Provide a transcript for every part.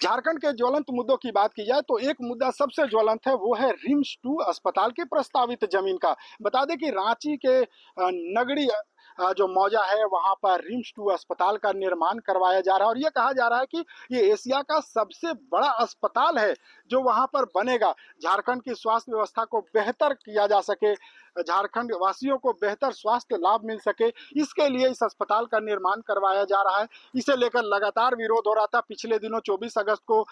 झारखंड के ज्वलंत मुद्दों की बात की जाए तो एक मुद्दा सबसे ज्वलंत है, वो है रिम्स 2 अस्पताल की प्रस्तावित जमीन का। बता दें कि रांची के नगड़ी जो मौजा है वहां पर रिम्स 2 अस्पताल का निर्माण करवाया जा रहा है और ये कहा जा रहा है कि ये एशिया का सबसे बड़ा अस्पताल है जो वहां पर बनेगा। झारखंड की स्वास्थ्य व्यवस्था को बेहतर किया जा सके, झारखंड वासियों को बेहतर स्वास्थ्य लाभ मिल सके, इसके लिए इस अस्पताल का निर्माण करवाया जा रहा है। इसे लेकर लगातार विरोध हो रहा था। पिछले दिनों 24 अगस्त को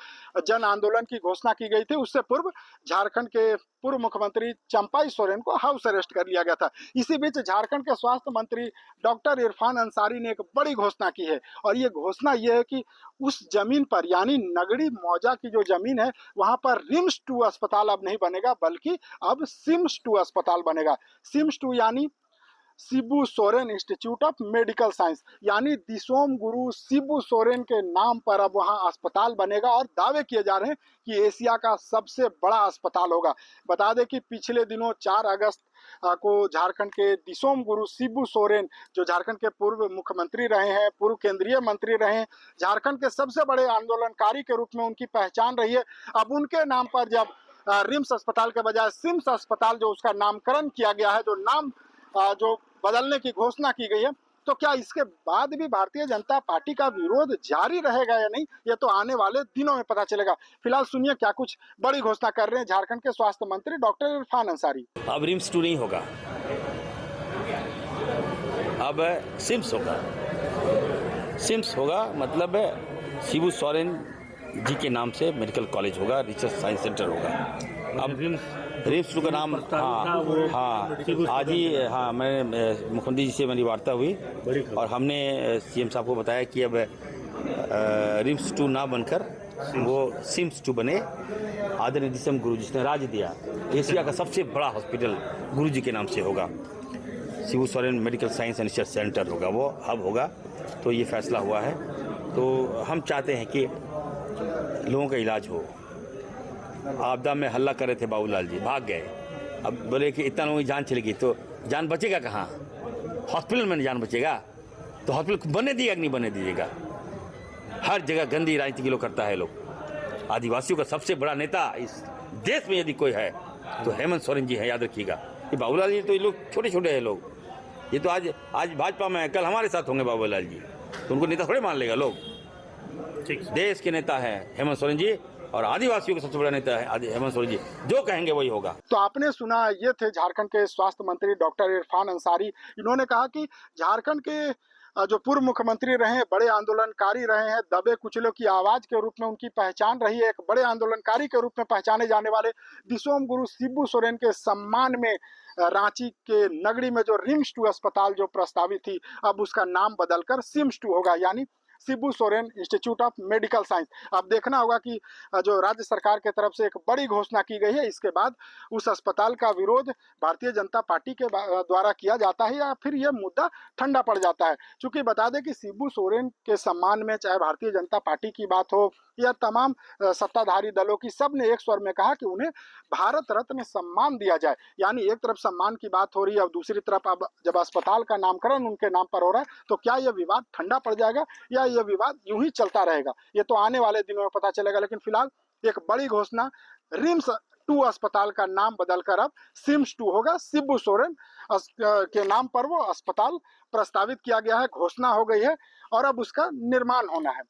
जन आंदोलन की घोषणा की गई थी। उससे पूर्व झारखंड के पूर्व मुख्यमंत्री चंपाई सोरेन को हाउस अरेस्ट कर लिया गया था। इसी बीच झारखंड के स्वास्थ्य मंत्री डॉक्टर इरफान अंसारी ने एक बड़ी घोषणा की है और ये घोषणा ये है कि उस जमीन पर यानी नगड़ी मौजा की जो जमीन है वहां पर रिम्स 2 अस्पताल अब नहीं बनेगा, बल्कि अब सिम्स 2 अस्पताल बनेगा। सिम्स 2 यानी Shibu Soren institute of medical science, यानी दिसोम गुरु शिबू सोरेन के नाम पर अब वहां अस्पताल बनेगा और दावे किए जा रहे हैं कि एशिया का सबसे बड़ा अस्पताल होगा। बता दें कि पिछले दिनों 4 अगस्त को झारखंड के दिसोम गुरु शिबू सोरेन, जो झारखंड के पूर्व मुख्यमंत्री रहे हैं, पूर्व केंद्रीय मंत्री रहे हैं, झारखंड के सबसे बड़े आंदोलनकारी के रूप में उनकी पहचान रही है, अब उनके नाम पर जब रिम्स अस्पताल के बजाय सिम्स अस्पताल जो उसका नामकरण किया गया है, जो नाम जो बदलने की घोषणा की गई है, तो क्या इसके बाद भी भारतीय जनता पार्टी का विरोध जारी रहेगा या नहीं, ये तो आने वाले दिनों में पता चलेगा। फिलहाल सुनिए क्या कुछ बड़ी घोषणा कर रहे हैं झारखंड के स्वास्थ्य मंत्री डॉक्टर इरफान अंसारी। अब रिम्स 2 नहीं होगा, अब सिम्स होगा। सिम्स होगा मतलब शिबू सोरेन जी के नाम से मेडिकल कॉलेज होगा, रिसर्च साइंस सेंटर होगा। अब रिम्स 2 का नाम आज ही मैंने मुख्यमंत्री जी से मेरी वार्ता हुई और हमने सीएम साहब को बताया कि अब रिम्स 2 ना बनकर वो सिम्स 2 बने। आदरणीय दिसम गुरु जिसने राज दिया, एशिया का सबसे बड़ा हॉस्पिटल गुरु जी के नाम से होगा। Shibu Soren medical science and research centre होगा, वो हब होगा। तो ये फैसला हुआ है। तो हम चाहते हैं कि लोगों का इलाज हो। आपदा में हल्ला कर रहे थे बाबूलाल जी, भाग गए। अब बोले कि इतना लोगों की जान चलेगी तो जान बचेगा कहाँ? हॉस्पिटल में जान बचेगा तो हॉस्पिटल बनने दिएगा कि नहीं बनने दीजिएगा? हर जगह गंदी राजनीति के लोग करता है लोग। आदिवासियों का सबसे बड़ा नेता इस देश में यदि कोई है तो हेमंत सोरेन जी है, याद रखिएगा। ये बाबूलाल जी तो ये लोग छोटे छोटे हैं लोग, ये तो आज भाजपा में कल हमारे साथ होंगे बाबूलाल जी, तो उनको नेता थोड़े मान लेगा लोग। देश के नेता है हेमंत सोरेन जी और आदिवासियों का सबसे बड़ा नेता है हेमंत सोरेन जी, जो कहेंगे वही होगा। तो आपने सुना, ये थे झारखंड के स्वास्थ्य मंत्री डॉक्टर इरफान अंसारी। इन्होंने कहा कि झारखंड के जो पूर्व मुख्यमंत्री रहे हैं, बड़े आंदोलनकारी रहे हैं, दबे कुचलों की आवाज के रूप में उनकी पहचान रही है, एक बड़े आंदोलनकारी के रूप में पहचाने जाने वाले दिसोम गुरु शिबू सोरेन के सम्मान में रांची के नगरी में जो रिम्स 2 अस्पताल जो प्रस्तावित थी, अब उसका नाम बदलकर सिम्स 2 होगा, यानी Shibu Soren institute of medical science. अब देखना होगा कि जो राज्य सरकार के तरफ से एक बड़ी घोषणा की गई है, इसके बाद उस अस्पताल का विरोध भारतीय जनता पार्टी के द्वारा किया जाता है या फिर यह मुद्दा ठंडा पड़ जाता है। क्योंकि बता दें कि शिबू सोरेन के सम्मान में चाहे भारतीय जनता पार्टी की बात हो या तमाम सत्ताधारी दलों की, सब ने एक स्वर में कहा कि उन्हें भारत रत्न सम्मान दिया जाए। यानी एक तरफ सम्मान की बात हो रही है और दूसरी तरफ अब जब अस्पताल का नामकरण उनके नाम पर हो रहा है, तो क्या यह विवाद ठंडा पड़ जाएगा या यह विवाद यूं ही चलता रहेगा, ये तो आने वाले दिनों में पता चलेगा। लेकिन फिलहाल एक बड़ी घोषणा, रिम्स 2 अस्पताल का नाम बदलकर अब सिम्स 2 होगा। शिबू सोरेन के नाम पर वो अस्पताल प्रस्तावित किया गया है, घोषणा हो गई है और अब उसका निर्माण होना है।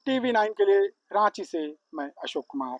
TV9 के लिए रांची से मैं अशोक कुमार।